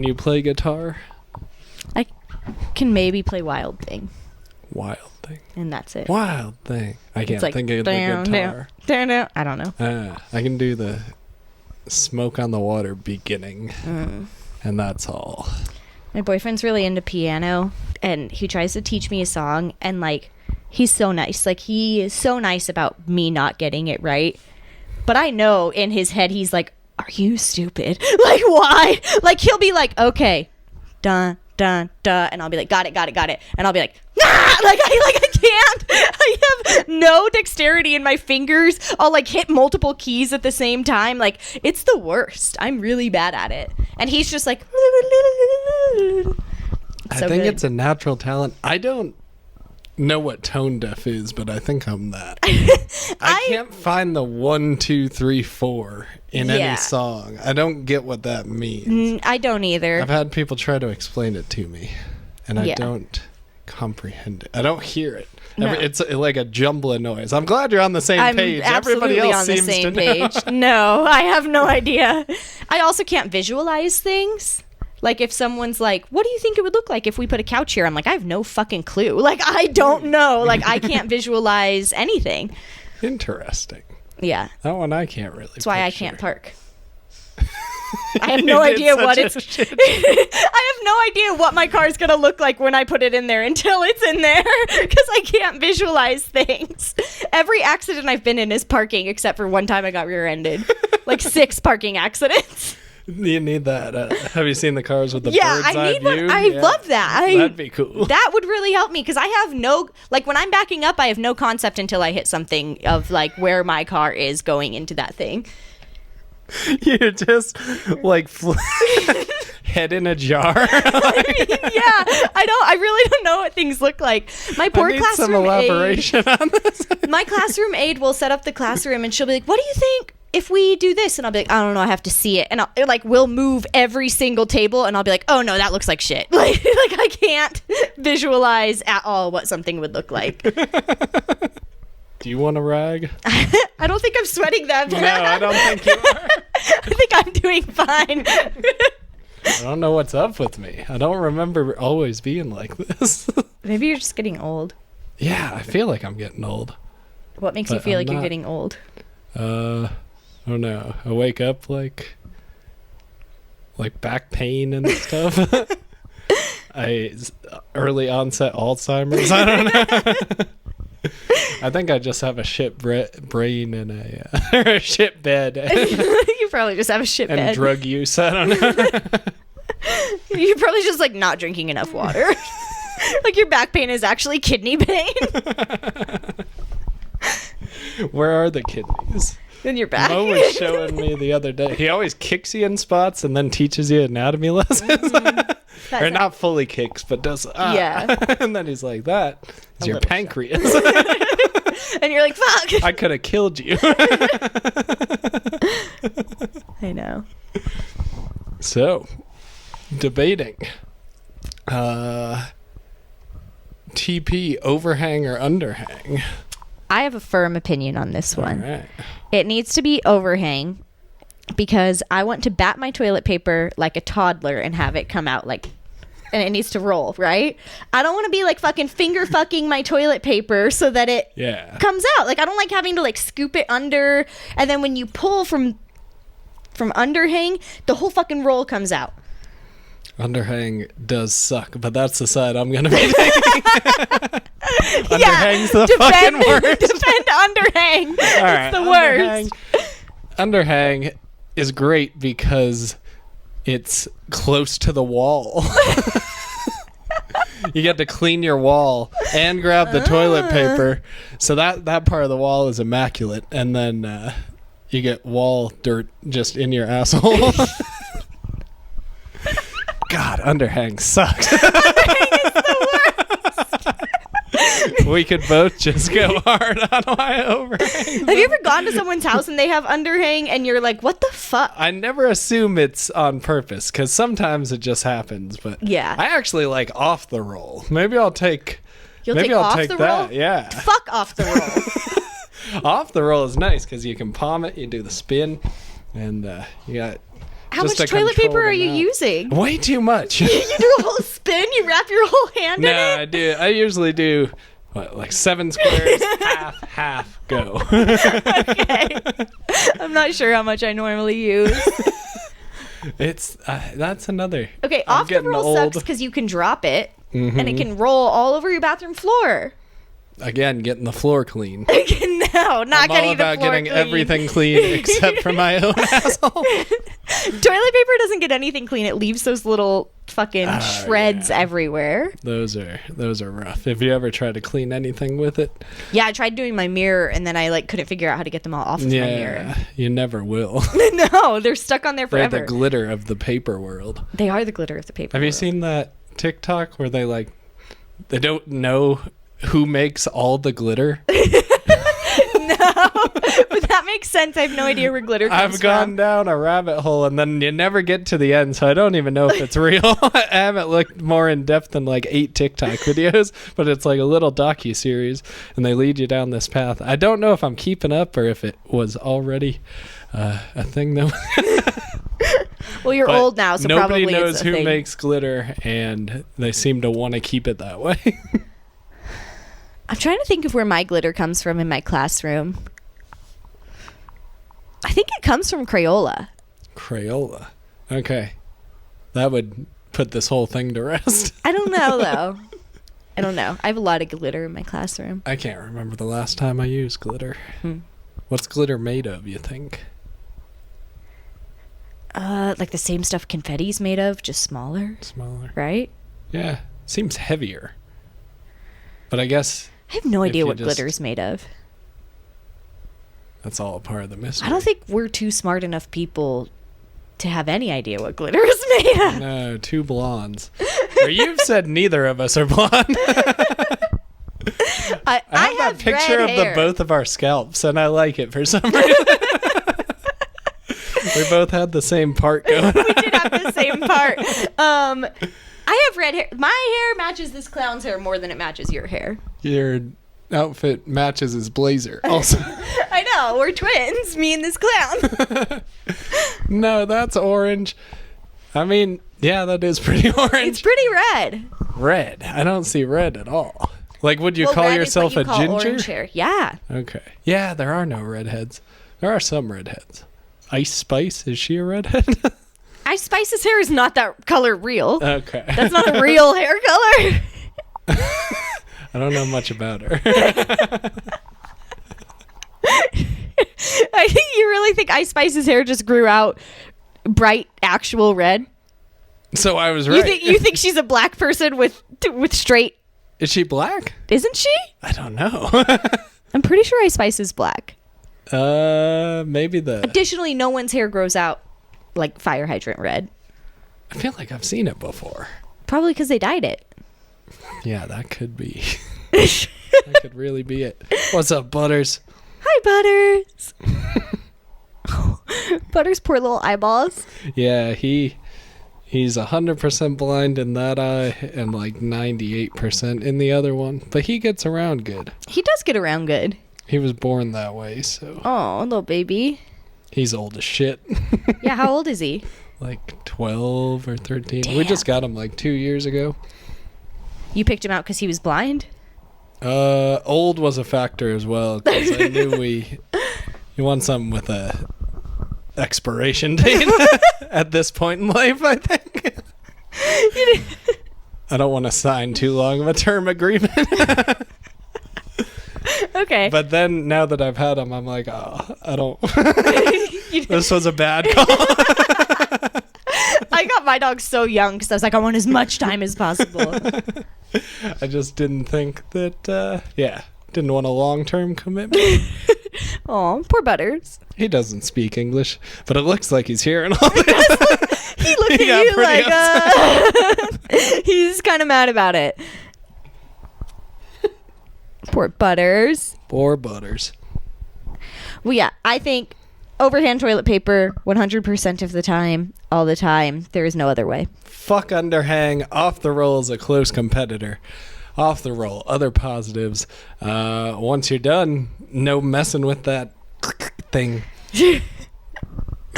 Can you play guitar? I can maybe play Wild Thing. Wild Thing. And that's it. Wild Thing. I can't like, think of the guitar. I don't know. I can do the Smoke on the Water beginning. And that's all. My boyfriend's really into piano, and he tries to teach me a song, and, like, he's so nice. Like, he is so nice about me not getting it right. But I know in his head he's like, are you stupid? Like, why? Like, he'll be like, okay, dun, dun, dun. And I'll be like, got it. And I'll be like, nah! Like, I can't. I have no dexterity in my fingers. I'll, like, hit multiple keys at the same time. Like, it's the worst. I'm really bad at it. And he's just like, I think it's a natural talent. I don't know what tone deaf is, but I think I'm that. I can't find the 1, 2, 3, 4 in any song. I don't get what that means. I don't either. I've had people try to explain it to me, and I don't comprehend it. I don't hear it. No. It's like a jumbling noise. I'm glad you're on the same page. Everybody else on the seems same to page. No, I have no idea. I also can't visualize things. Like, if someone's like, what do you think it would look like if we put a couch here? I'm like, I have no fucking clue. Like, I don't know. Like, I can't visualize anything. Interesting. Yeah. That one I can't really That's why I can't park. I have no idea what it's... I have no idea what my car's going to look like when I put it in there until it's in there, because I can't visualize things. Every accident I've been in is parking, except for one time I got rear-ended. Like 6 parking accidents. You need that. Have you seen the cars with the bird's eye view? I love that. That'd be cool. That would really help me, because I have no, like, when I'm backing up, I have no concept until I hit something of, like, where my car is going into that thing. You're just like head in a jar. I really don't know what things look like. My poor classroom some elaboration on this. My classroom aide will set up the classroom, and she'll be like, what do you think if we do this? And I'll be like, I don't know, I have to see it. And we'll move every single table, and I'll be like, oh no, that looks like shit. Like I can't visualize at all what something would look like. Do you want a rag? I don't think I'm sweating that bad. No, I don't think you are. I think I'm doing fine. I don't know what's up with me. I don't remember always being like this. Maybe you're just getting old. Yeah, I feel like I'm getting old. What makes you feel like you're getting old? I don't know. I wake up like back pain and stuff. Early onset Alzheimer's. I don't know. I think I just have a shit brain and a shit bed. You probably just have a shit bed. And drug use. I don't know. You're probably just like not drinking enough water. Like your back pain is actually kidney pain. Where are the kidneys? In your back. Mo was showing me the other day. He always kicks you in spots and then teaches you anatomy lessons. Or not fully kicks, but does. Yeah. And then he's like, that is your pancreas. And you're like, fuck. I could have killed you. I know. So, debating. TP, overhang or underhang? I have a firm opinion on this one. All right. It needs to be overhang, because I want to bat my toilet paper like a toddler and have it come out like, and it needs to roll, right? I don't want to be like fucking finger fucking my toilet paper so that it comes out. Like, I don't like having to like scoop it under, and then when you pull from underhang, the whole fucking roll comes out. Underhang does suck, but that's the side I'm going to be taking. Underhang's the fucking worst. Defend underhang. It's the worst. Underhang is great because it's close to the wall. You get to clean your wall and grab the toilet paper. So that part of the wall is immaculate. And then you get wall dirt just in your asshole. God, underhang sucks. Underhang is the worst. We could both just go hard on why overhang. Have you ever gone to someone's house and they have underhang and you're like, what the fuck? I never assume it's on purpose, because sometimes it just happens. But yeah, I actually like off the roll. Maybe I'll take. You'll take off the roll? Yeah. Fuck off the roll. Off the roll is nice because you can palm it, you do the spin, and you got How just much to toilet control paper are the you amount. using? Way too much. You do a whole spin? You wrap your whole hand in it? No, I do. I usually do, like 7 squares, half, go. Okay. I'm not sure how much I normally use. It's that's another. Okay, I'm off the getting roll old. sucks because you can drop it, and it can roll all over your bathroom floor. Again, getting the floor clean. No, not I'm getting all about the floor getting clean. everything clean except for my own asshole. Toilet paper doesn't get anything clean. It leaves those little fucking shreds everywhere. Those are rough. Have you ever tried to clean anything with it? Yeah, I tried doing my mirror, and then I couldn't figure out how to get them all off of my mirror. Yeah, you never will. No, they're stuck on there They're forever. the glitter of the paper world. They are the glitter of the paper Have you world. seen that TikTok where they don't know who makes all the glitter? No, but that makes sense. I have no idea where glitter comes I've gone from. down a rabbit hole and then you never get to the end, so I don't even know if it's real. I haven't looked more in depth than 8 TikTok videos, but it's like a little docu-series and they lead you down this path. I don't know if I'm keeping up or if it was already a thing though. Well, you're old now, so nobody probably knows it's a who thing. makes glitter, and they seem to want to keep it that way. I'm trying to think of where my glitter comes from in my classroom. I think it comes from Crayola. Crayola. Okay. That would put this whole thing to rest. I don't know, though. I don't know. I have a lot of glitter in my classroom. I can't remember the last time I used glitter. What's glitter made of, you think? Like the same stuff confetti's made of, just smaller. Smaller. Right? Yeah. Seems heavier. But I guess I have no idea you what just- glitter is made of. that's all a part of the mystery. I don't think we're too smart enough people to have any idea what glitter is made of. No, 2 blondes. Or you've said neither of us are blonde. I I have that picture red of hair. both of our scalps, and I like it for some reason. We both had the same part going. We did have the same part. I have red hair. My hair matches this clown's hair more than it matches your hair. Your outfit matches his blazer. Also, I know. We're twins. Me and this clown. no, that's orange. I mean, yeah, that is pretty orange. It's pretty red. Red. I don't see red at all. Would you Well, call red is yourself what you a call ginger? orange hair. Yeah. Okay. Yeah, there are no redheads. There are some redheads. Ice Spice, is she a redhead? Ice Spice's hair is not that color real. Okay. That's not a real hair color. I don't know much about her. I think you really think Ice Spice's hair just grew out bright, actual red. So I was right. You think she's a black person with straight? Is she black? Isn't she? I don't know. I'm pretty sure Ice Spice is black. Maybe the... Additionally, no one's hair grows out like fire hydrant red. I feel like I've seen it before. Probably because they dyed it. Yeah, that could be. That could really be it. What's up, Butters? Hi, Butters. Butters' poor little eyeballs. Yeah, he's 100% blind in that eye and 98% in the other one. But he gets around good. He does get around good. He was born that way, so... Oh, little baby. He's old as shit. Yeah, how old is he? 12 or 13. Damn. We just got him 2 years ago. You picked him out because he was blind? Old was a factor as well, because I knew you want something with a expiration date at this point in life, I think. I don't want to sign too long of a term agreement. Okay. But then, now that I've had him, I'm like, oh, I don't... This was a bad call. I got my dog so young because I was like, I want as much time as possible. I just didn't think that, didn't want a long-term commitment. Oh, poor Butters. He doesn't speak English, but it looks like he's hearing all this. He looked He at got you pretty he's kind of mad about it. Poor Butters. Poor Butters. Well, yeah, I think overhand toilet paper 100% of the time, all the time. There is no other way. Fuck Underhang. Off the roll is a close competitor. Off the roll. Other positives. Once you're done, no messing with that thing.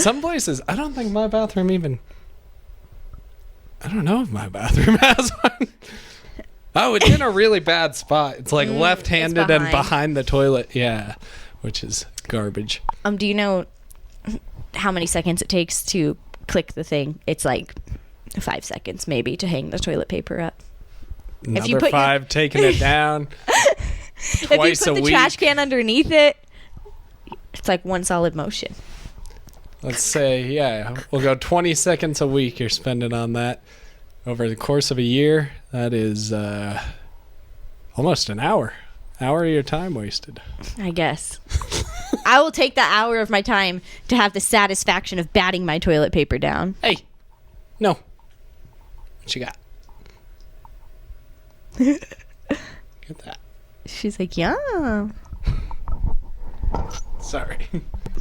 Some places, I don't think my bathroom even... I don't know if my bathroom has one. Oh, it's in a really bad spot. It's like left-handed and behind the toilet. Yeah, which is garbage. Do you know how many seconds it takes to click the thing? It's like 5 seconds maybe to hang the toilet paper up. Another 5 taking it down twice a week. If you put the trash can underneath it, it's like one solid motion. Let's say, yeah, we'll go 20 seconds a week you're spending on that. Over the course of a year, that is almost an hour. Hour of your time wasted. I guess. I will take the hour of my time to have the satisfaction of batting my toilet paper down. Hey, no. What you got? Get that. She's like, yeah. Sorry.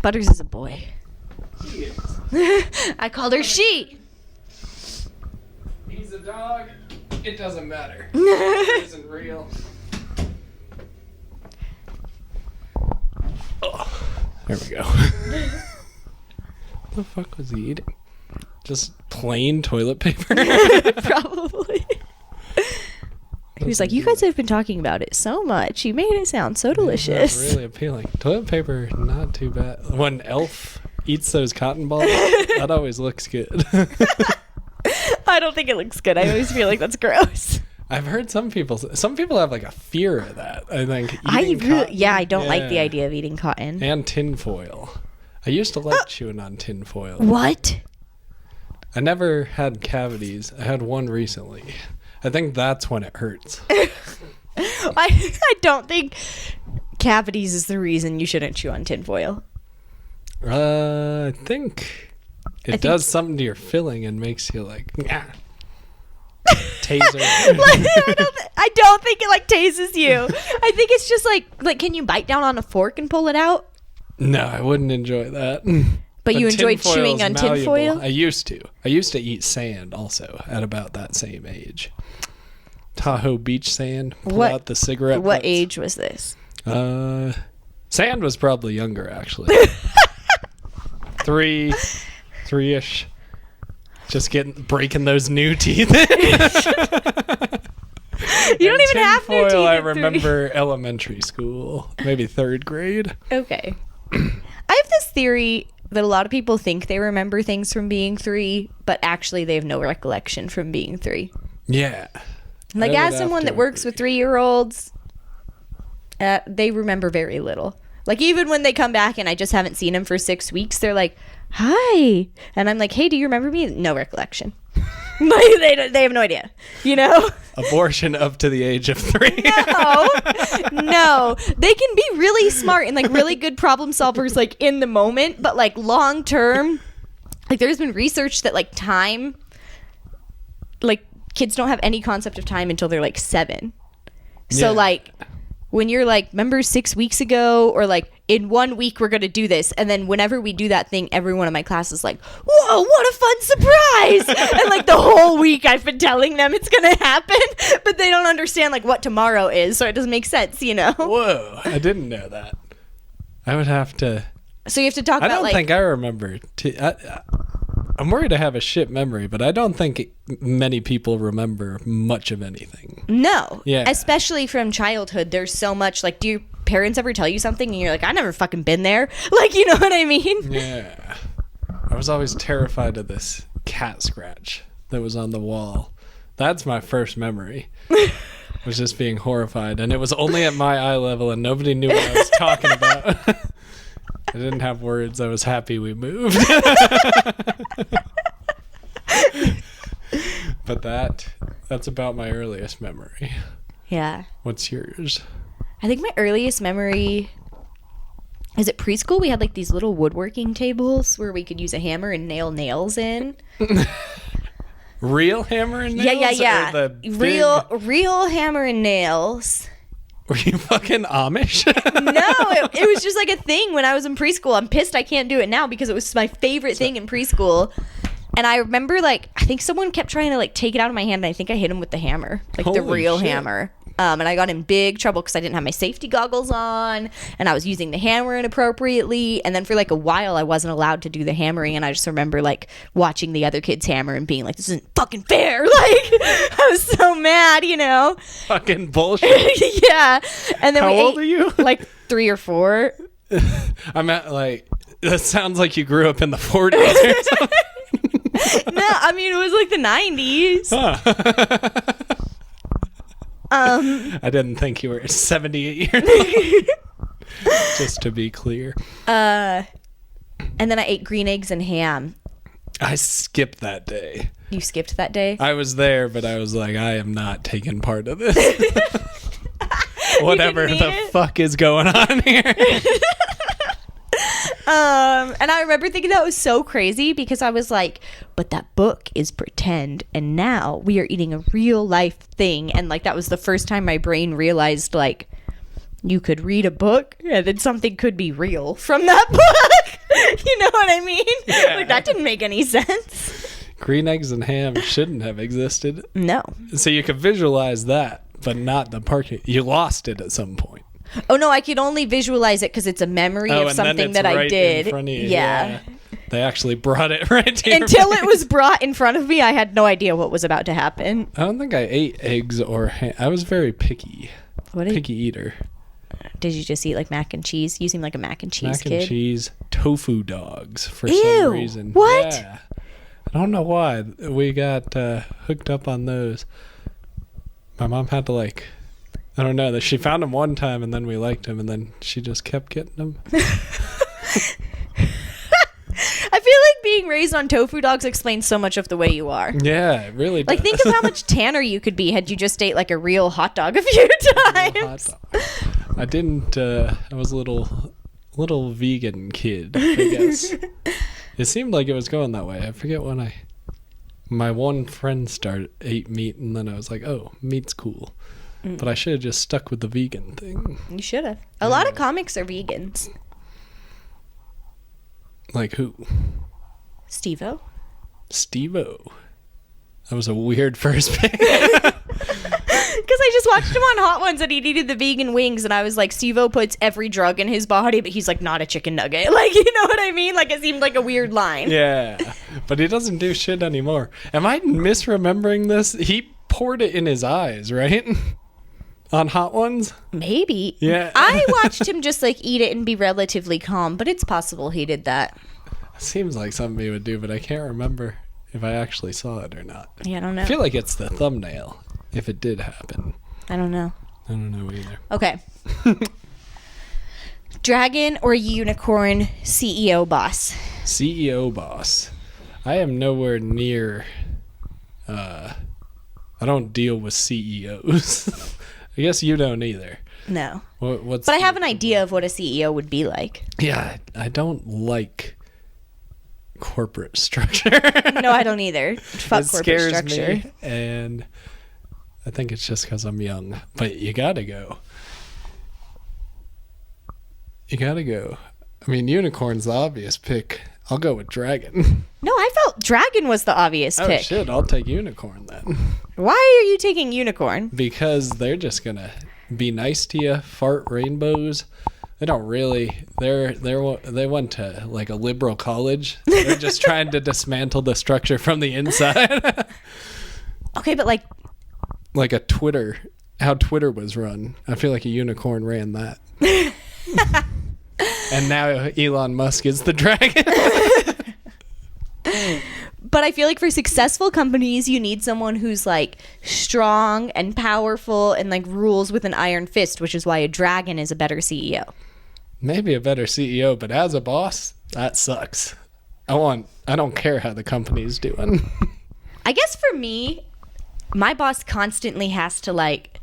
Butters is a boy. He is. I called her she. He's a dog. It doesn't matter. It isn't real. Oh, there we go. What the fuck was he eating? Just plain toilet paper? Probably. He was like, you guys have been talking about it so much. You made it sound so delicious. That's really appealing. Toilet paper, not too bad. When Elf eats those cotton balls, that always looks good. I don't think it looks good. I always feel like that's gross. I've heard some people have like a fear of that. I think. I don't like the idea of eating cotton. And tinfoil. I used to like chewing on tinfoil. What? I never had cavities. I had one recently. I think that's when it hurts. I don't think cavities is the reason you shouldn't chew on tinfoil. I think it does something to your filling and makes you like, nah. Taser. I don't think it like tases you. I think it's just like can you bite down on a fork and pull it out? No, I wouldn't enjoy that. But you enjoyed chewing on tinfoil? I used to. I used to eat sand also at about that same age. Tahoe beach sand. Pull out the cigarette What butts. age was this? Sand was probably younger actually. Three-ish. Just breaking those new teeth. You don't even have new teeth. I remember elementary school, maybe 3rd grade. Okay. I have this theory that a lot of people think they remember things from being 3, but actually they have no recollection from being 3. Yeah. Like as someone that works with 3-year-olds, they remember very little. Like even when they come back and I just haven't seen them for 6 weeks, they're like, hi. And I'm like, hey, do you remember me? No recollection. Like they have no idea, you know? Abortion up to the age of 3. No. They can be really smart and like really good problem solvers like in the moment, but like long term, like there's been research that like time, like kids don't have any concept of time until they're like 7. So like when you're like, remember 6 weeks ago, or like in 1 week we're gonna do this, and then whenever we do that thing, everyone in my class is like, whoa, what a fun surprise. And like the whole week I've been telling them it's gonna happen, but they don't understand like what tomorrow is, so it doesn't make sense, you know? Whoa, I didn't know that. I would have to. So you have to talk about, I don't think I remember. I'm worried I have a shit memory, but I don't think many people remember much of anything. No. Yeah. Especially from childhood. There's so much, like, do your parents ever tell you something and you're like, I never fucking been there? Like, you know what I mean? Yeah. I was always terrified of this cat scratch that was on the wall. That's my first memory. Was just being horrified. And it was only at my eye level and nobody knew what I was talking about. I didn't have words. I was happy we moved. But that's about my earliest memory. Yeah. What's yours? I think my earliest memory is at preschool. We had like these little woodworking tables where we could use a hammer and nail nails in. Real hammer and nails? Yeah. Real hammer and nails. Were you fucking Amish? No, it was just like a thing when I was in preschool. I'm pissed I can't do it now because it was my favorite thing in preschool. And I remember, like, I think someone kept trying to, like, take it out of my hand, and I think I hit him with the hammer. Like, the real hammer. And I got in big trouble because I didn't have my safety goggles on, and I was using the hammer inappropriately. And then for like a while, I wasn't allowed to do the hammering. And I just remember like watching the other kids hammer and being like, "This isn't fucking fair!" Like I was so mad, you know. Fucking bullshit. Yeah. And then How old are you? Like 3 or 4. I'm at like. That sounds like you grew up in the 40s or something. No, I mean it was like the 90s. Huh. I didn't think you were 78 years old. Just to be clear. And then I ate green eggs and ham. I skipped that day. You skipped that day? I was there, but I was like, I am not taking part of this. Whatever the fuck is going on here. And I remember thinking that was so crazy because I was like, but that book is pretend, and now we are eating a real life thing. And like that was the first time my brain realized like you could read a book and then something could be real from that book. You know what I mean? Yeah. Like that didn't make any sense. Green eggs and ham shouldn't have existed. No. So you could visualize that, but not the parking. You lost it at some point. Oh no, I could only visualize it because it's a memory of something that I did. In front of you. Yeah. They actually brought it right to your Until face. it was brought in front of me, I had no idea what was about to happen. I don't think I ate eggs or ham. I was very picky. Picky eater. Did you just eat like mac and cheese? You seem like a mac and cheese kid. Mac and cheese, tofu dogs for Ew, some reason. What? Yeah. I don't know why. We got hooked up on those. My mom had to like... I don't know. She found them one time and then we liked them and then she just kept getting them. I feel like being raised on tofu dogs explains so much of the way you are. Yeah, it really does. Like think of how much tanner you could be had you just ate like a real hot dog a few times. I didn't. I was a little vegan kid, I guess. It seemed like it was going that way. I forget when my one friend ate meat and then I was like, oh, meat's cool. But I should have just stuck with the vegan thing. You should have. A lot of comics are vegans. Like who? Steve-O. Steve-O. That was a weird first pick. Because I just watched him on Hot Ones and he needed the vegan wings and I was like, Steve-O puts every drug in his body, but he's like not a chicken nugget. Like, you know what I mean? Like it seemed like a weird line. Yeah. But he doesn't do shit anymore. Am I misremembering this? He poured it in his eyes, right? On Hot Ones? Maybe. Yeah. I watched him just like eat it and be relatively calm, but it's possible he did that. Seems like something he would do, but I can't remember if I actually saw it or not. Yeah, I don't know. I feel like it's the thumbnail, if it did happen. I don't know. I don't know either. Okay. Dragon or unicorn CEO boss? CEO boss. I am nowhere near... I don't deal with CEOs. I guess you don't either. No. But I have an idea of what a CEO would be like. Yeah, I don't like corporate structure. No, I don't either. Fuck corporate structure. Me, and I think it's just because I'm young. But you gotta go. I mean, unicorn's the obvious pick. I'll go with dragon. No, I felt dragon was the obvious pick. Oh shit, I'll take unicorn then. Why are you taking unicorn? Because they're just gonna be nice to you, fart rainbows. They don't really. They went to like a liberal college. They're just trying to dismantle the structure from the inside. Okay, but like a Twitter, how Twitter was run. I feel like a unicorn ran that. And now Elon Musk is the dragon. But I feel like for successful companies, you need someone who's like strong and powerful and like rules with an iron fist, which is why a dragon is a better CEO. Maybe a better CEO, but as a boss, that sucks. I don't care how the company's doing. I guess for me, my boss constantly has to like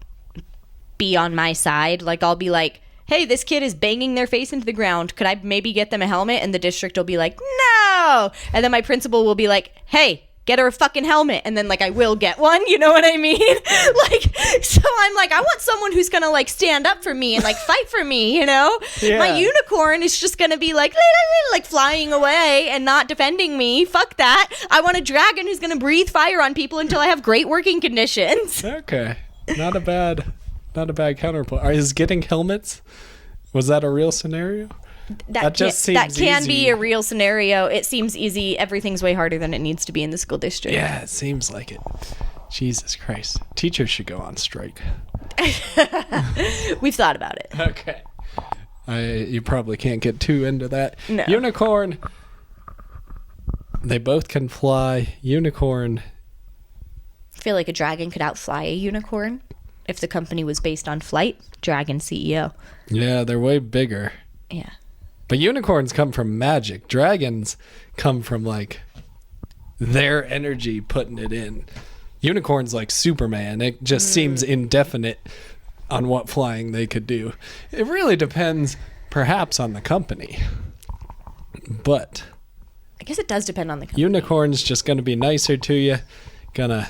be on my side. Like I'll be like, hey, this kid is banging their face into the ground. Could I maybe get them a helmet? And the district will be like, no. And then my principal will be like, hey, get her a fucking helmet. And then like I will get one. You know what I mean? Like, so I'm like, I want someone who's going to like stand up for me and like fight for me, you know? Yeah. My unicorn is just going to be like flying away and not defending me. Fuck that. I want a dragon who's going to breathe fire on people until I have great working conditions. Okay. Not a bad Not a bad counterpoint. Is getting helmets, was that a real scenario? That can easy. be a real scenario. It seems easy. Everything's way harder than it needs to be in the school district. Yeah, it seems like it. Jesus Christ. Teachers should go on strike. We've thought about it. Okay. You probably can't get too into that. No. Unicorn. They both can fly. Unicorn. I feel like a dragon could outfly a unicorn. If the company was based on flight, dragon CEO. Yeah, they're way bigger. Yeah. But unicorns come from magic. Dragons come from, like, their energy putting it in. Unicorns like Superman. It just seems indefinite on what flying they could do. It really depends, perhaps, on the company. But I guess it does depend on the company. Unicorn's just going to be nicer to you. Gonna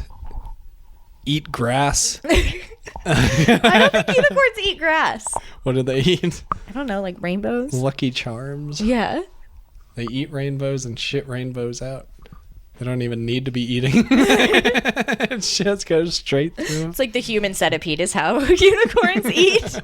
eat grass. I don't think unicorns eat grass. What do they eat? I don't know, like rainbows? Lucky Charms. Yeah. They eat rainbows and shit rainbows out. They don't even need to be eating. It just goes straight through. It's like the human centipede is how unicorns eat.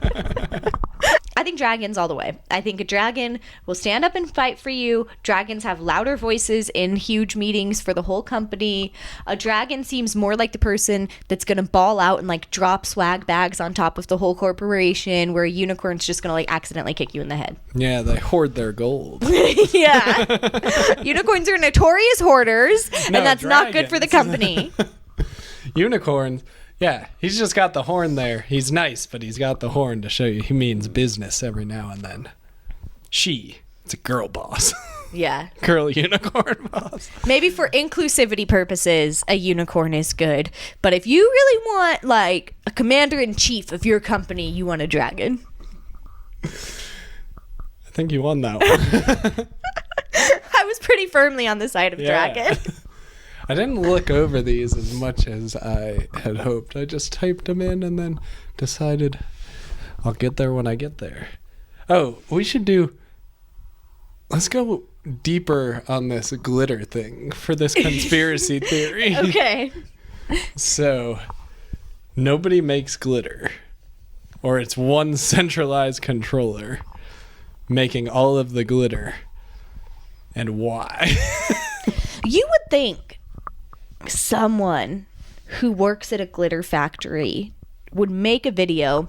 I think dragons all the way. I think a dragon will stand up and fight for you. Dragons have louder voices in huge meetings for the whole company. A dragon seems more like the person that's going to ball out and like drop swag bags on top of the whole corporation, where a unicorn's just going to like accidentally kick you in the head. Yeah, they hoard their gold. Yeah. Unicorns are notorious hoarders, and that's not good for the company. Unicorns. Yeah, he's just got the horn there. He's nice, but he's got the horn to show you he means business every now and then. It's a girl boss. Yeah. Girl unicorn boss. Maybe for inclusivity purposes, a unicorn is good. But if you really want, like, a commander-in-chief of your company, you want a dragon. I think you won that one. I was pretty firmly on the side of dragon. I didn't look over these as much as I had hoped. I just typed them in and then decided I'll get there when I get there. Oh, let's go deeper on this glitter thing for this conspiracy theory. Okay. So, nobody makes glitter, or it's one centralized controller making all of the glitter. And why? You would think someone who works at a glitter factory would make a video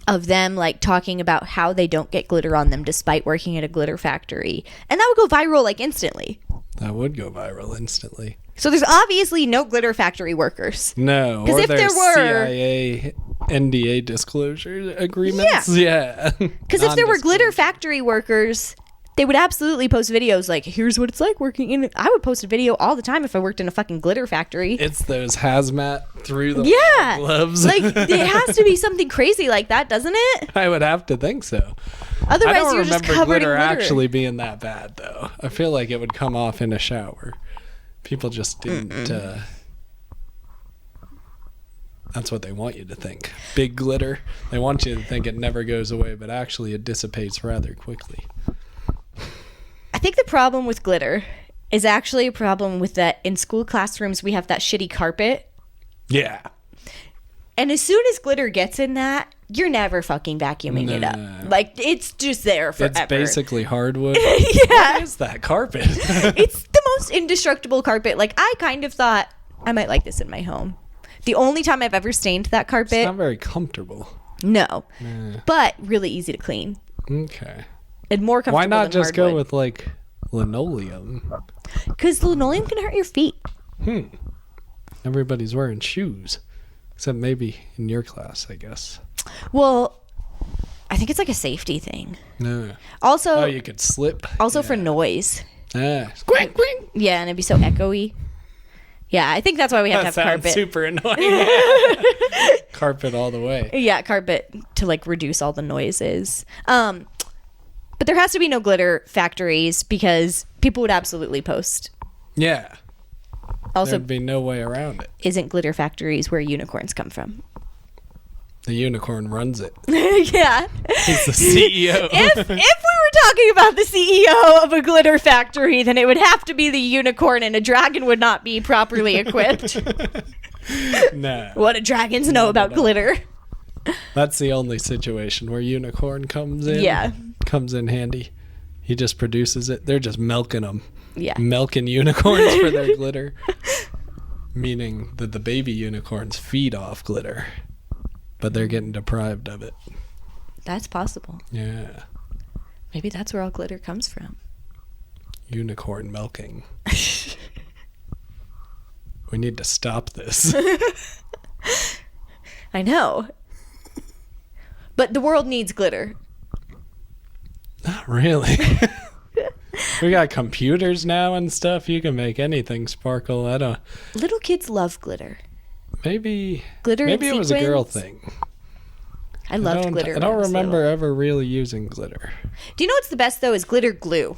of them like talking about how they don't get glitter on them despite working at a glitter factory, and that would go viral like instantly. That would go viral instantly. So there's obviously no glitter factory workers. No, because if there were CIA NDA disclosure agreements, yeah. Because if there were glitter factory workers, they would absolutely post videos like, here's what it's like working in. I would post a video all the time if I worked in a fucking glitter factory. It's those hazmat through the gloves. Like, it has to be something crazy like that, doesn't it? I would have to think so. Otherwise, you're just covered in glitter. Actually being that bad, though. I feel like it would come off in a shower. People just didn't. That's what they want you to think. Big glitter. They want you to think it never goes away, but actually it dissipates rather quickly. I think the problem with glitter is actually a problem with that in school classrooms we have that shitty carpet. Yeah. And as soon as glitter gets in that, you're never fucking vacuuming it up. Like, it's just there forever. It's basically hardwood. Yeah. What is that carpet? It's the most indestructible carpet. Like, I kind of thought I might like this in my home. The only time I've ever stained that carpet. It's not very comfortable. No. But really easy to clean. Okay. And more comfortable than Why not just hardwood. go with, like, linoleum? Because linoleum can hurt your feet. Everybody's wearing shoes. Except maybe in your class, I guess. Well, I think it's like a safety thing. No. Also, you could slip. Also for noise. Squink, squink. Yeah, and it'd be so echoey. Yeah, I think that's why we have to have carpet. Super annoying. Carpet all the way. Yeah, carpet to like reduce all the noises. But there has to be no glitter factories because people would absolutely post. Yeah. Also, there'd be no way around it. Isn't glitter factories where unicorns come from? The unicorn runs it. Yeah. He's the CEO. If we were talking about the CEO of a glitter factory, then it would have to be the unicorn, and a dragon would not be properly equipped. No. What do dragons know about glitter? That's the only situation where unicorn comes in. Yeah. Comes in handy. He just produces it. They're just milking them. Yeah. Milking unicorns for their glitter. Meaning that the baby unicorns feed off glitter. But they're getting deprived of it. That's possible. Yeah. Maybe that's where all glitter comes from. Unicorn milking. We need to stop this. I know. But the world needs glitter. Not really. We got computers now and stuff. You can make anything sparkle. I don't. Little kids love glitter. Maybe. Glitter. Maybe and it was a girl thing. I loved glitter. I don't remember ever really using glitter. Do you know what's the best though? Is glitter glue.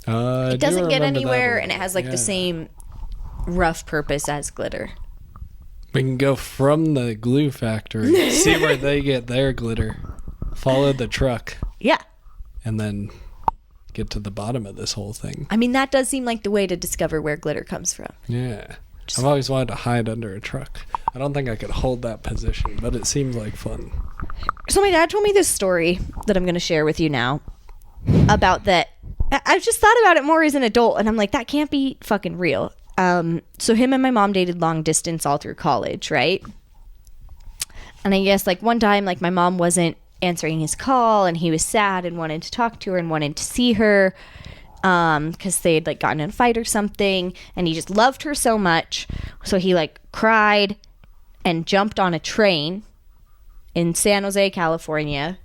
It doesn't get anywhere, and it has like the same rough purpose as glitter. We can go from the glue factory, see where they get their glitter, follow the truck. Yeah. And then get to the bottom of this whole thing. I mean, that does seem like the way to discover where glitter comes from. Yeah. I've always wanted to hide under a truck. I don't think I could hold that position, but it seems like fun. So my dad told me this story that I'm going to share with you now about that. I've just thought about it more as an adult, and I'm like, that can't be fucking real. So him and my mom dated long distance all through college, right? And I guess like one time, like my mom wasn't answering his call, and he was sad and wanted to talk to her and wanted to see her because they'd like gotten in a fight or something, and he just loved her so much. So he like cried and jumped on a train in San Jose, California,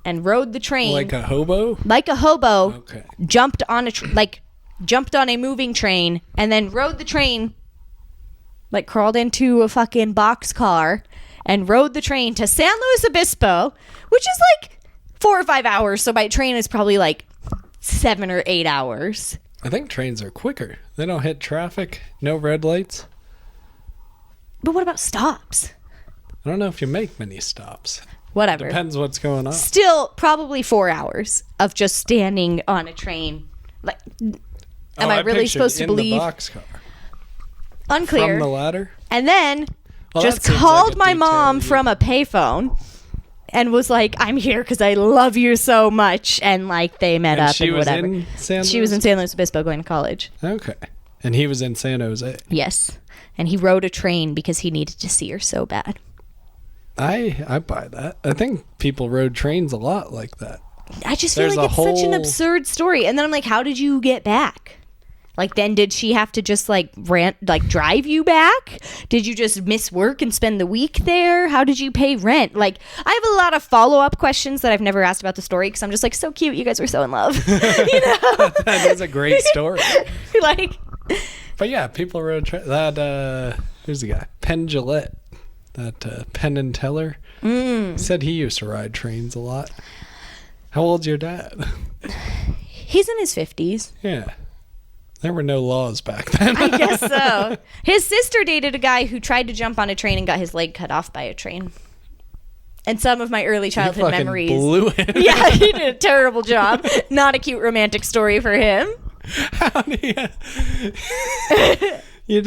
and rode the train like a hobo. Okay. Jumped on a moving train and then rode the train, like crawled into a fucking boxcar and rode the train to San Luis Obispo, which is like 4 or 5 hours. So by train is probably like 7 or 8 hours. I think trains are quicker. They don't hit traffic, no red lights. But what about stops? I don't know if you make many stops. Whatever. Depends what's going on. Still probably 4 hours of just standing on a train. Like, am I really supposed to believe? In the boxcar. Unclear. From the ladder. And then just called my mom from a payphone and was like, I'm here because I love you so much. And like they met up and whatever. She was in San Luis Obispo going to college. Okay. And he was in San Jose. Yes. And he rode a train because he needed to see her so bad. I buy that. I think people rode trains a lot like that. I just feel like it's such an absurd story. And then I'm like, how did you get back? Like, then did she have to just like drive you back? Did you just miss work and spend the week there? How did you pay rent? Like, I have a lot of follow-up questions that I've never asked about the story because I'm just like, so cute. You guys were so in love. You know? That is a great story. Like, but yeah, people rode that. Who's the guy? Penn Jillette. That Penn and Teller. Said he used to ride trains a lot. How old's your dad? He's in his 50s. Yeah. There were no laws back then. I guess so. His sister dated a guy who tried to jump on a train and got his leg cut off by a train. And some of my early childhood memories. Blew him. Yeah, he did a terrible job. Not a cute romantic story for him. How do you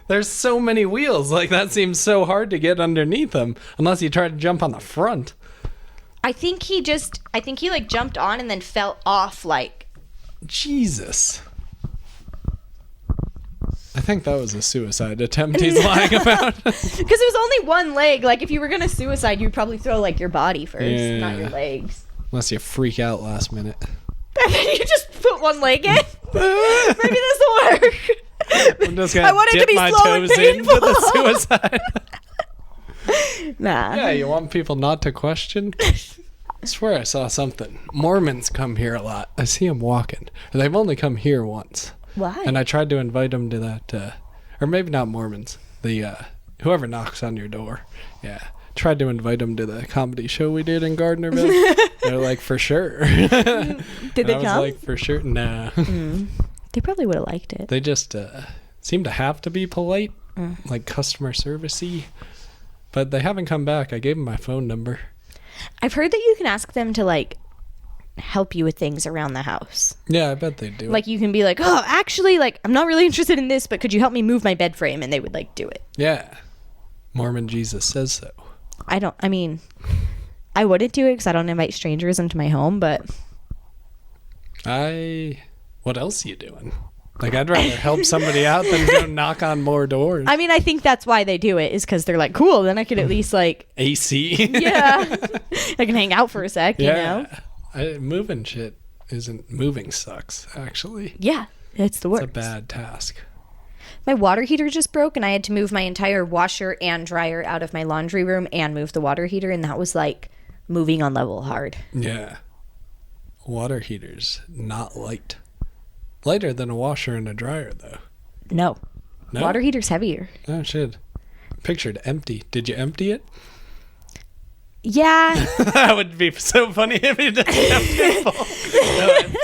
There's so many wheels. Like, that seems so hard to get underneath them unless you try to jump on the front. I think he like jumped on and then fell off like. Jesus. I think that was a suicide attempt he's lying about. Because it was only one leg. Like, if you were going to suicide, you'd probably throw like your body first, not your legs. Unless you freak out last minute. And then you just put one leg in? Maybe this will work. I'm just gonna dip my toes in for the suicide. Nah. Yeah, you want people not to question? I swear I saw something. Mormons come here a lot. I see them walking. And they've only come here once. Why? And I tried to invite them to that, or maybe not Mormons. The whoever knocks on your door. Yeah. Tried to invite them to the comedy show we did in Gardnerville. They're like, for sure. Did they come? I was like, for sure. Nah. They probably would have liked it. They just seem to have to be polite, like customer service-y. But they haven't come back. I gave them my phone number. I've heard that you can ask them to, like, help you with things around the house. Yeah, I bet they do. Like, you can be like, oh, actually, like, I'm not really interested in this, but could you help me move my bed frame? And they would, like, do it. Yeah. Mormon Jesus says so. I wouldn't do it because I don't invite strangers into my home, but... What else are you doing? Like, I'd rather help somebody out than go knock on more doors. I mean, I think that's why they do it, is because they're like, cool, then I could at least, like... AC? Yeah. I can hang out for a sec, you know? Moving shit moving sucks, actually. Yeah, it's the worst. It's a bad task. My water heater just broke, and I had to move my entire washer and dryer out of my laundry room and move the water heater, and that was, like, moving on level hard. Yeah. Water heater's not light. Lighter than a washer and a dryer, though. No. Water heater's heavier. Oh, shit. Pictured empty. Did you empty it? Yeah. That would be so funny if you just emptied it full.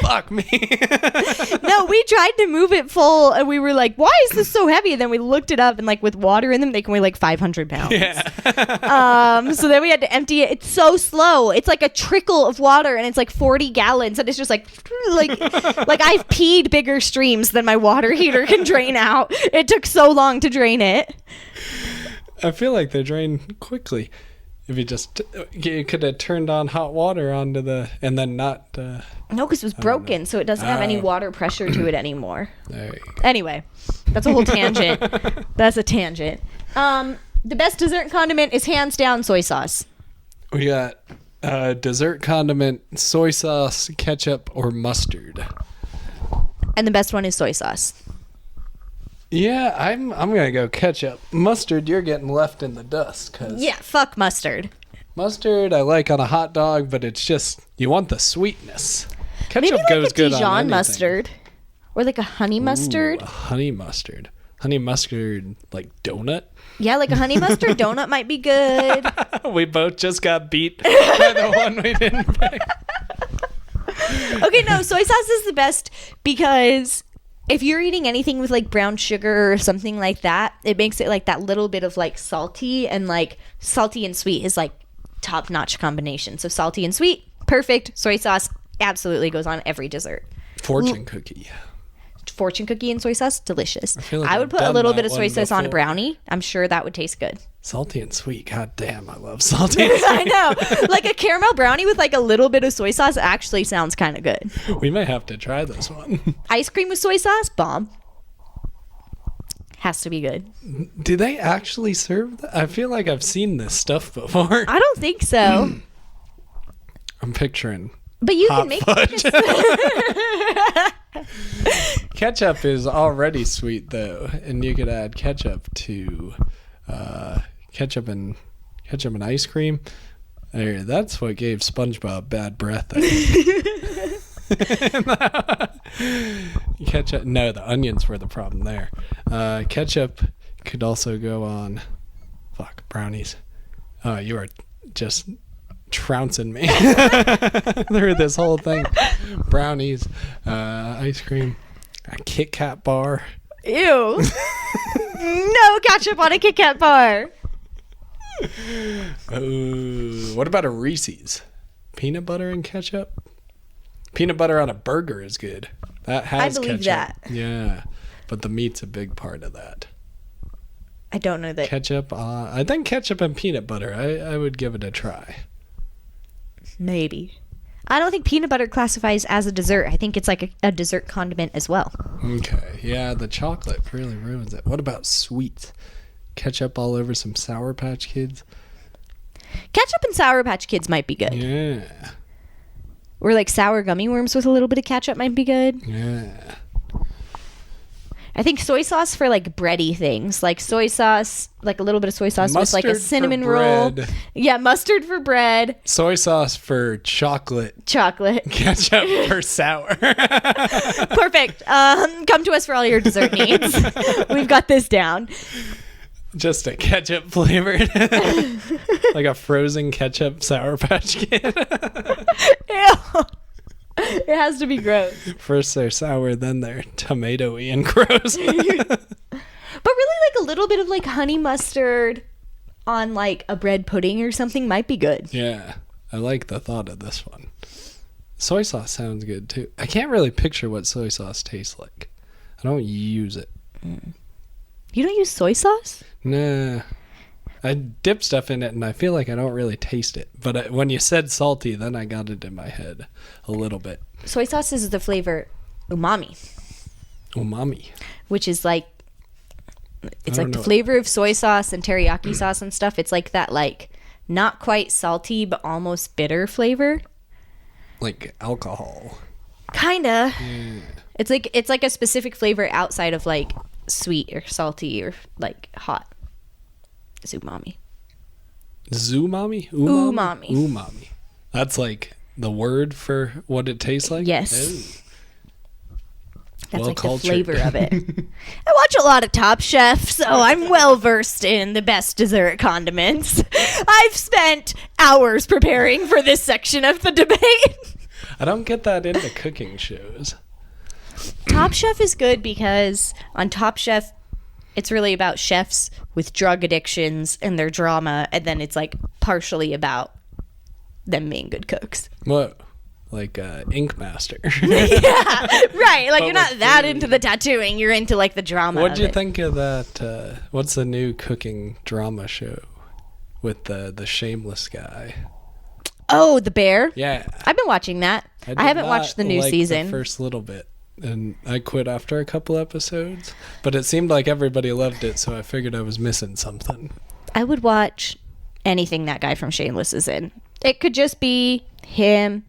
Fuck me. No, we tried to move it full, and we were like, why is this so heavy? And then we looked it up, and like with water in them, they can weigh like 500 pounds. Yeah. So then we had to empty it. It's so slow. It's like a trickle of water, and it's like 40 gallons, and it's just like I've peed bigger streams than my water heater can drain out. It took so long to drain it. I feel like they drain quickly. If you could have turned on hot water onto and then not... No, because it was broken, so it doesn't have any water pressure to it anymore. There you go. Anyway, that's a whole tangent. That's a tangent. The best dessert condiment is hands down soy sauce. We got dessert condiment, soy sauce, ketchup, or mustard. And the best one is soy sauce. Yeah, I'm gonna go ketchup. Mustard, you're getting left in the dust. Cause Yeah, fuck mustard. mustard, I like on a hot dog, but it's just you want the sweetness. Ketchup Maybe like goes a good on Dijon anything. mustard, or like a honey mustard. Ooh, a honey mustard. Honey mustard, like donut. Yeah, like a honey mustard donut might be good. We both just got beat by the one we didn't pick. Okay, no, soy sauce is the best because if you're eating anything with like brown sugar or something like that, it makes it like that little bit of like salty, and like salty and sweet is like top notch combination. So salty and sweet, perfect. Soy sauce absolutely goes on every dessert. Fortune cookie. Fortune cookie and soy sauce, delicious. Like I would I've put a done little that bit of soy one sauce on a before. brownie. I'm sure that would taste good. Salty and sweet. God damn, I love salty and sweet. I know. Like a caramel brownie with like a little bit of soy sauce actually sounds kind of good. We may have to try this one. Ice cream with soy sauce, bomb. Has to be good. Do they actually serve that? I feel like I've seen this stuff before. I don't think so. I'm picturing But you hot can make fudge. Ketchup is already sweet though, and you could add ketchup to ketchup and ice cream. There, that's what gave SpongeBob bad breath. I think. Ketchup. No, the onions were the problem there. Ketchup could also go on. Fuck, brownies. Oh, you are just trouncing me through this whole thing. Brownies, ice cream, a Kit Kat bar. Ew. No ketchup on a Kit Kat bar. Ooh, what about a Reese's? Peanut butter and ketchup? Peanut butter on a burger is good. That has I believe ketchup. that. Yeah, but the meat's a big part of that. I don't know that. Ketchup, I think ketchup and peanut butter. I would give it a try. Maybe. I don't think peanut butter classifies as a dessert. I think it's like a dessert condiment as well. Okay, yeah, the chocolate really ruins it. What about sweets? Ketchup all over some Sour Patch Kids? Ketchup and Sour Patch Kids might be good. Yeah, Or like sour gummy worms with a little bit of ketchup might be good. yeah. I think soy sauce for like bready things, like soy sauce, like a little bit of soy sauce with like a Mustard for cinnamon roll. bread. Yeah, mustard for bread, Soy sauce for chocolate. chocolate. Ketchup for sour. Perfect. Come to us for all your dessert needs. We've got this down. Just a ketchup flavored. Like a frozen ketchup Sour Patch Kid. Ew. It has to be gross. First they're sour, then they're tomatoey and gross. But really, like a little bit of like honey mustard on like a bread pudding or something might be good. Yeah, I like the thought of this one. Soy sauce sounds good too. I can't really picture what soy sauce tastes like. I don't use it. You don't use soy sauce? Nah. I dip stuff in it, and I feel like I don't really taste it. But when you said salty, then I got it in my head a little bit. Soy sauce is the flavor umami. Umami. Which is like, it's like the flavor of soy sauce and teriyaki sauce and stuff. It's like that, like, not quite salty, but almost bitter flavor. Like alcohol. Kinda. Yeah. It's like a specific flavor outside of like sweet or salty or like hot. It's umami. Zumami? Umami. Umami. That's like the word for what it tastes like? Yes. Ooh. That's like the flavor of it. I watch a lot of Top Chef, so I'm well versed in the best dessert condiments. I've spent hours preparing for this section of the debate. I don't get that into cooking shows. Top Chef is good because on Top Chef, it's really about chefs with drug addictions and their drama, and then it's like partially about them being good cooks. What? Like Ink Master. Yeah, right. Like, But you're not with that food. into the tattooing. You're into like the drama. What'd you it. think of that? What's the new cooking drama show with the shameless guy? Oh, The Bear? Yeah. I've been watching that. did I haven't not watched the new like season. The first little bit. And I quit after a couple episodes. But it seemed like everybody loved it, so I figured I was missing something. I would watch anything that guy from Shameless is in. It could just be him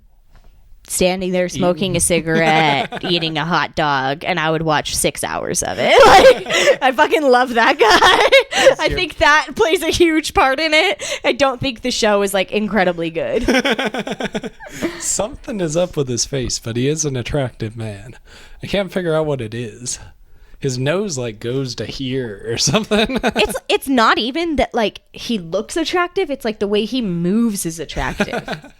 standing there smoking a cigarette, eating a hot dog, and I would watch 6 hours of it. Like, I fucking love that guy. I think that plays a huge part in it. I don't think the show is like incredibly good. Something is up with his face, but he is an attractive man. I can't figure out what it is. His nose like goes to here or something. It's not even that like he looks attractive. It's like the way he moves is attractive.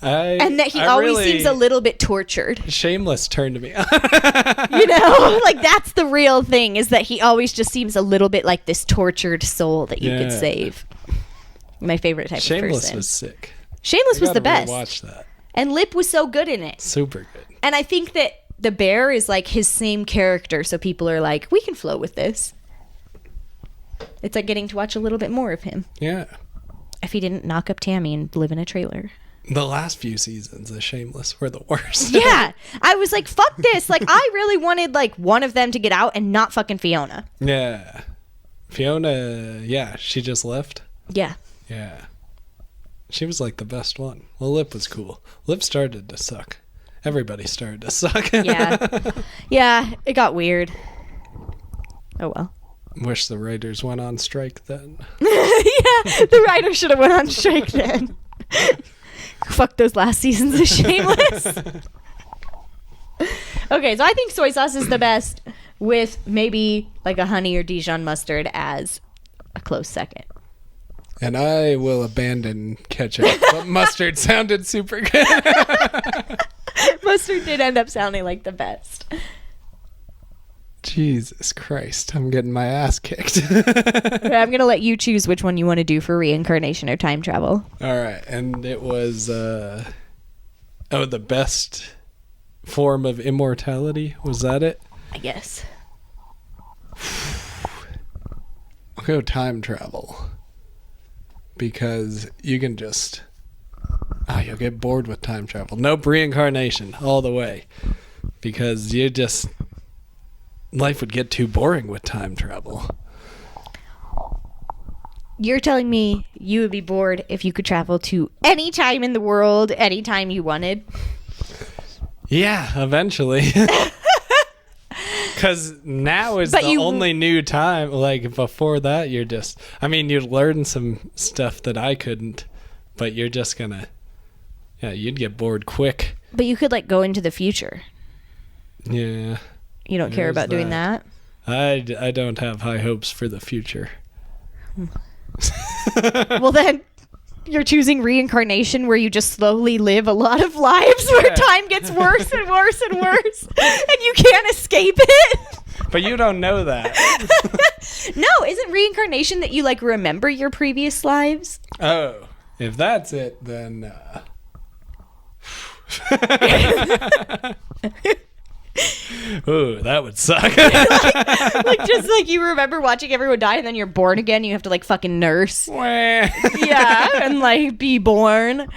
And that he always seems a little bit tortured. Shameless turned me on. You know, like that's the real thing, is that he always just seems a little bit like this tortured soul that you could save. My favorite type of person. Shameless was sick. Shameless was the best. Watch that. And Lip was so good in it. Super good. And I think that The Bear is like his same character, so people are like, we can flow with this. It's like getting to watch a little bit more of him. Yeah. If he didn't knock up Tammy and live in a trailer. The last few seasons of Shameless were the worst. Yeah. I was like, fuck this. Like, I really wanted like one of them to get out and not fucking Fiona. Yeah. Fiona, yeah, she just left. Yeah. Yeah. She was like the best one. Well, Lip was cool. Lip started to suck. Everybody started to suck. Yeah. Yeah, it got weird. Oh well. Wish the writers went on strike then. Yeah, the writer should have went on strike then. Fuck those last seasons of Shameless. Okay, so I think soy sauce is the best, with maybe like a honey or Dijon mustard as a close second. And I will abandon ketchup, but mustard sounded super good. Mustard did end up sounding like the best. Jesus Christ, I'm getting my ass kicked. Okay, I'm going to let you choose which one you want to do for reincarnation or time travel. All right, and it was, the best form of immortality? Was that it? I guess. I'll go time travel. Because you can just... you'll get bored with time travel. Nope, reincarnation, all the way. Because you just... Life would get too boring with time travel. You're telling me you would be bored if you could travel to any time in the world, anytime you wanted? Yeah, eventually. Because now is only new time. Like, before that, you're just... I mean, you'd learn some stuff that I couldn't, but you're just gonna... Yeah, you'd get bored quick. But you could, like, go into the future. Yeah. You don't care about doing that? I don't have high hopes for the future. Well, then you're choosing reincarnation, where you just slowly live a lot of lives where time gets worse and worse and worse, and you can't escape it. But you don't know that. No, isn't reincarnation that you, like, remember your previous lives? Oh, if that's it, then... Ooh, that would suck. like just like you remember watching everyone die and then you're born again. You have to like fucking nurse. Yeah, and like be born.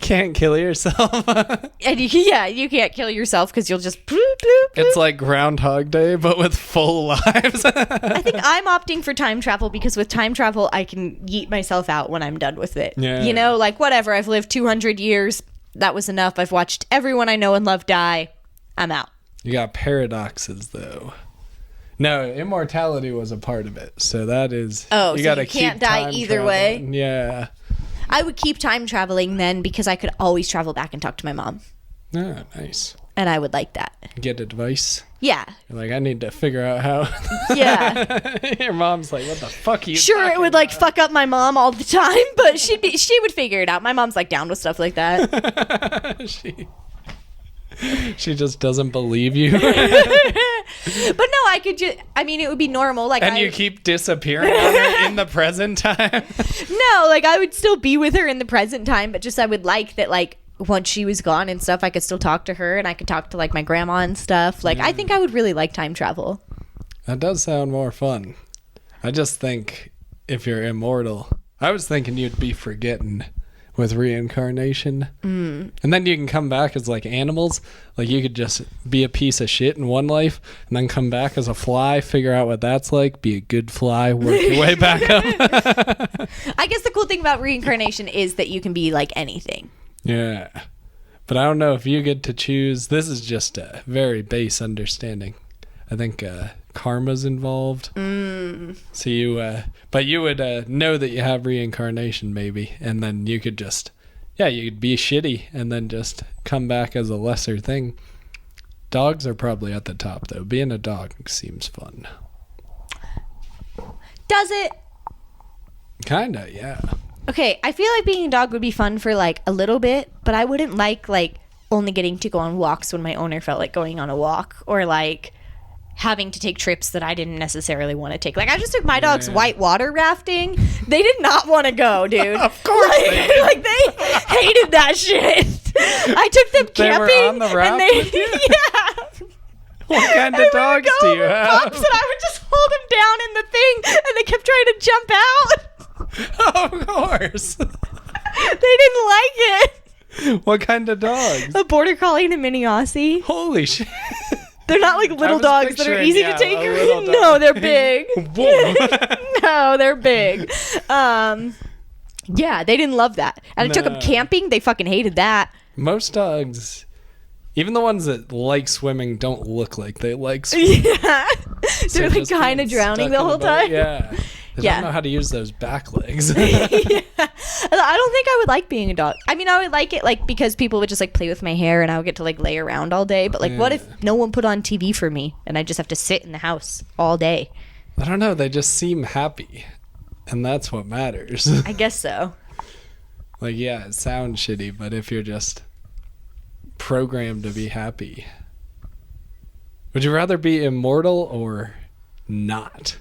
Can't kill yourself. And you can't kill yourself because you'll just bloop, bloop, bloop. It's like Groundhog Day, but with full lives. I think I'm opting for time travel because with time travel, I can yeet myself out when I'm done with it. Yeah. You know, like whatever. I've lived 200 years. That was enough. I've watched everyone I know and love die. I'm out. You got paradoxes, though. No, immortality was a part of it. So that is... Oh, you so gotta you can't keep die time either traveling. way? Yeah. I would keep time traveling then because I could always travel back and talk to my mom. Oh, nice. And I would like that. Get advice. Yeah. You're like, I need to figure out how. Yeah. Your mom's like, what the fuck are you Sure, it would like fuck up my mom all the time, but she would figure it out. My mom's like down with stuff like that. She just doesn't believe you. But no, I could just, I mean, it would be normal. Like, and you keep disappearing on her in the present time. No, like I would still be with her in the present time, but just I would like that, like, once she was gone and stuff, I could still talk to her and I could talk to like my grandma and stuff. Like, I think I would really like time travel. That does sound more fun. I just think if you're immortal, I was thinking you'd be forgetting with reincarnation. And then you can come back as like animals. Like you could just be a piece of shit in one life and then come back as a fly, figure out what that's like, be a good fly, work your way back up. I guess the cool thing about reincarnation is that you can be like anything. Yeah. But I don't know if you get to choose. This is just a very base understanding. I think karma's involved. So you, but you would know that you have reincarnation maybe, and then you could just, you could be shitty and then just come back as a lesser thing. Dogs are probably at the top though. Being a dog seems fun. Does it? Kinda, yeah. Okay, I feel like being a dog would be fun for like a little bit, but I wouldn't like only getting to go on walks when my owner felt like going on a walk, or like having to take trips that I didn't necessarily want to take. Like I just took my dogs white water rafting. They did not want to go, dude. Of course they did. Like they hated that shit. I took them camping. They were on the raft with you? Yeah. What kind of dogs do you have? Pups, and I would just hold them down in the thing, and they kept trying to jump out. Of course. They didn't like it. What kind of dogs? A border collie and a mini Aussie. Holy shit. They're not like little dogs that are easy to take. No, they're big. No, they're big. Yeah, they didn't love that. And I took them camping. They fucking hated that. Most dogs, even the ones that like swimming, don't look like they like swimming. Yeah. They're like kind of drowning the whole time. Yeah. They don't know how to use those back legs. Yeah. I don't think I would like being a dog. I mean, I would like it like because people would just like play with my hair and I would get to like lay around all day. But like, what if no one put on TV for me and I just have to sit in the house all day? I don't know. They just seem happy. And that's what matters. I guess so. Like, yeah, it sounds shitty, but if you're just programmed to be happy, would you rather be immortal or not?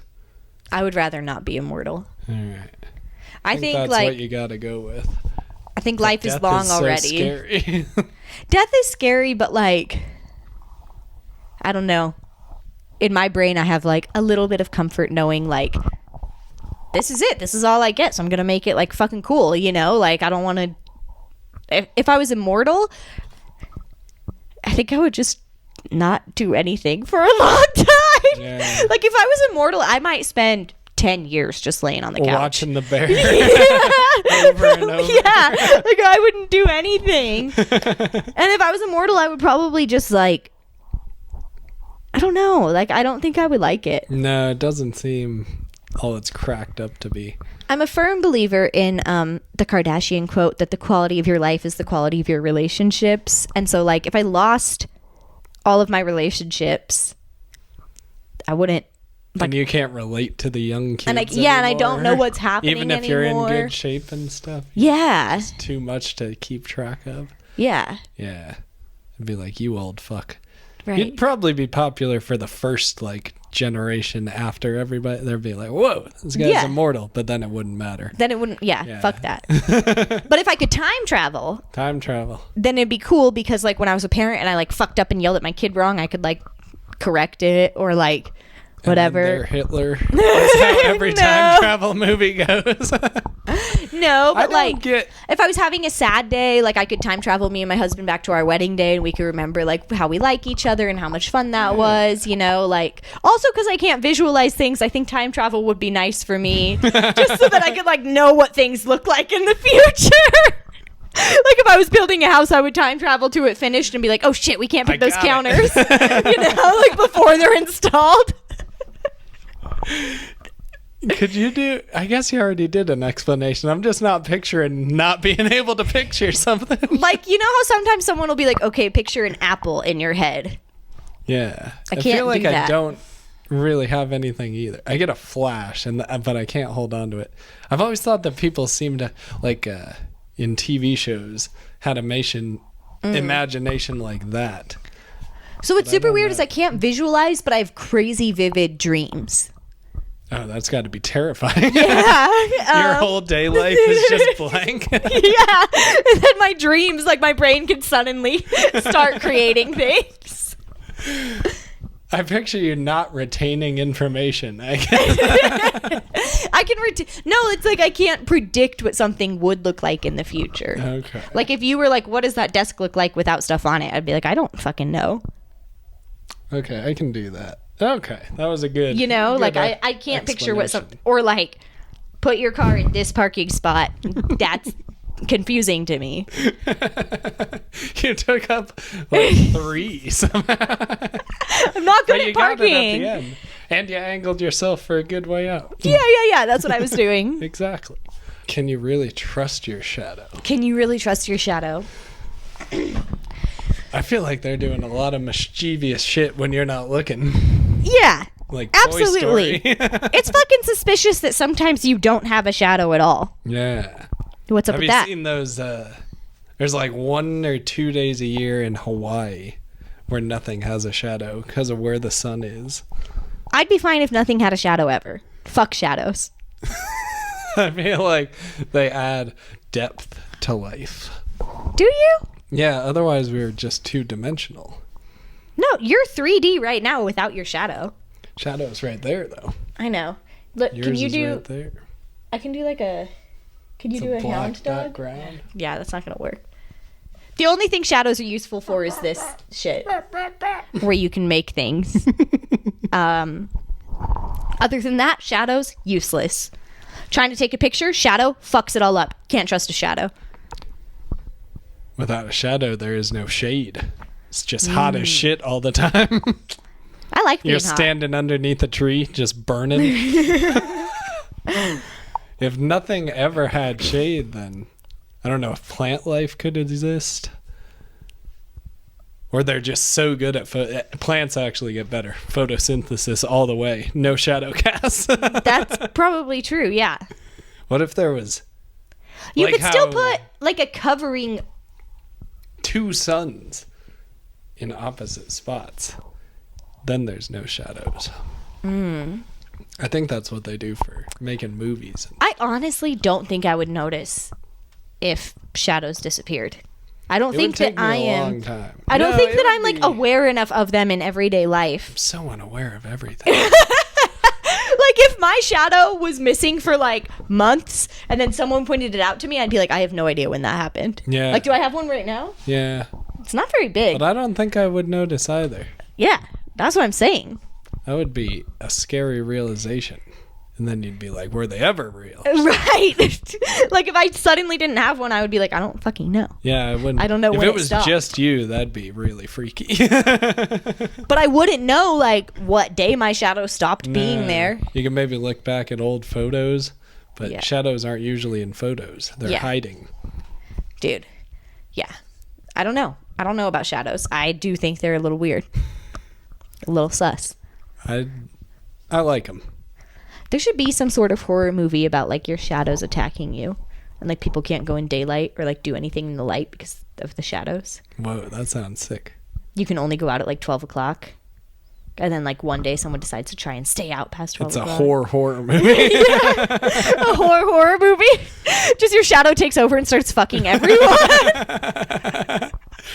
I would rather not be immortal. All right. I think that's like what you gotta go with. I think life is long so already. Scary. Death is scary, but like I don't know. In my brain I have like a little bit of comfort knowing like this is it. This is all I get. So I'm going to make it like fucking cool, you know? Like I don't want to if I was immortal, I think I would just not do anything for a long time. Yeah. Like if I was immortal, I might spend 10 years just laying on the couch watching the bear. Yeah. Over and over. Yeah, like I wouldn't do anything. And if I was immortal, I would probably just like I don't know, like I don't think I would like it. No, it doesn't seem all it's cracked up to be. I'm a firm believer in the Kardashian quote that the quality of your life is the quality of your relationships. And so like if I lost all of my relationships, I wouldn't. And you can't relate to the young kids. And and I don't know what's happening even if anymore. You're in good shape and stuff. Yeah. It's too much to keep track of. Yeah. Yeah. It'd be like, you old fuck. Right. You'd probably be popular for the first like generation after everybody. They'd be like, whoa, this guy's immortal. But then it wouldn't matter. Then it wouldn't, fuck that. But if I could time travel, then it'd be cool because like when I was a parent and I like fucked up and yelled at my kid wrong, I could like correct it or like whatever. And they're Hitler. That's how every time travel movie goes. No, but if I was having a sad day, like I could time travel me and my husband back to our wedding day and we could remember like how we like each other and how much fun that was, you know, like also because I can't visualize things, I think time travel would be nice for me just so that I could like know what things look like in the future. Like if I was building a house, I would time travel to it finished and be like, oh shit, we can't put those counters, you know, like before they're installed. Could you do, I guess you already did an explanation. I'm just not picturing not being able to picture something. Like, you know how sometimes someone will be like, okay, picture an apple in your head. Yeah. I feel like I don't really have anything either. I get a flash, but I can't hold on to it. I've always thought that people seem to, like in TV shows, had imagination like that. So what's super weird is I can't visualize, but I have crazy vivid dreams. Oh, that's got to be terrifying. Yeah. Your whole day life is just blank. Yeah. And then my dreams, like my brain can suddenly start creating things. I picture you not retaining information. I can No, it's like I can't predict what something would look like in the future. Okay. Like if you were like, what does that desk look like without stuff on it? I'd be like, I don't fucking know. Okay, I can do that. Okay, that was a good. You know, like I can't picture what something, or like put your car in this parking spot. That's confusing to me. You took up like 3 somehow. I'm not good at parking. Got it at the end. And you angled yourself for a good way out. Yeah. That's what I was doing. Exactly. Can you really trust your shadow? I feel like they're doing a lot of mischievous shit when you're not looking. Yeah. Like absolutely. It's fucking suspicious that sometimes you don't have a shadow at all. Yeah. What's up with that? Have you seen those? There's like 1 or 2 days a year in Hawaii where nothing has a shadow because of where the sun is. I'd be fine if nothing had a shadow ever. Fuck shadows. I feel like they add depth to life. Do you? Yeah, otherwise we're just 2-dimensional. No, you're 3D right now without your shadow. Shadow's right there, though. I know. Look, Yours can you do? Right there. I can do like a. Can you do a hound dog? Background. Yeah, that's not gonna work. The only thing shadows are useful for is this shit, where you can make things. Other than that, shadows useless. Trying to take a picture, shadow fucks it all up. Can't trust a shadow. Without a shadow, there is no shade. It's just hot as shit all the time. I like being You're hot. standing underneath a tree, just burning. If nothing ever had shade, then I don't know if plant life could exist. Or they're just so good at plants actually get better. Photosynthesis all the way. No shadow cast. That's probably true, yeah. What if there was... You could still put like a covering... 2 suns in opposite spots. Then there's no shadows. I think that's what they do for making movies. I honestly don't think I would notice if shadows disappeared. I don't think that I am. Long time. I don't think that I'm like aware enough of them in everyday life. I'm so unaware of everything. Like if my shadow was missing for like months and then someone pointed it out to me, I'd be like, I have no idea when that happened. Yeah. Like, do I have one right now? Yeah. It's not very big. But I don't think I would notice either. Yeah, that's what I'm saying. That would be a scary realization. And then you'd be like, were they ever real? Right. Like if I suddenly didn't have one, I would be like, I don't fucking know. Yeah, I wouldn't. I don't know when it was stopped. just you, that'd be really freaky. But I wouldn't know like what day my shadow stopped being there. You can maybe look back at old photos, but shadows aren't usually in photos. They're hiding. Dude. Yeah. I don't know. I don't know about shadows. I do think they're a little weird. A little sus. I like them. There should be some sort of horror movie about like your shadows attacking you and like people can't go in daylight or like do anything in the light because of the shadows. Whoa, that sounds sick. you can only go out at like 12 o'clock. And then like one day someone decides to try and stay out past 12 It's o'clock. a horror movie. A horror movie. Just your shadow takes over and starts fucking everyone.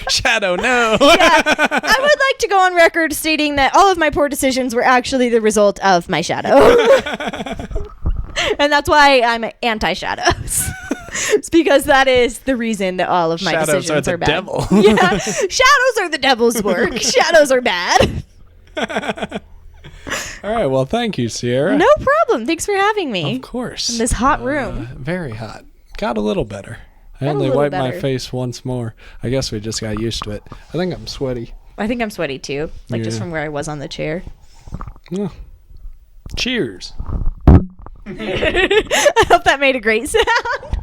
Shadow, no. Yeah. I would like to go on record stating that all of my poor decisions were actually the result of my shadow. And that's why I'm anti-shadows. It's because that is the reason that all of my Shadows decisions are are the bad. devil. Yeah. Shadows are the devil's work. Shadows are bad. All right, well, thank you, Ciera. No problem. Thanks for having me. Of course. In this hot room. Very hot. Got a little better. I Got a only little wiped my better. face once more. I guess we just got used to it. I think I'm sweaty. I think I'm sweaty too. Like just Yeah. from where I was on the chair. Oh. Cheers. I hope that made a great sound.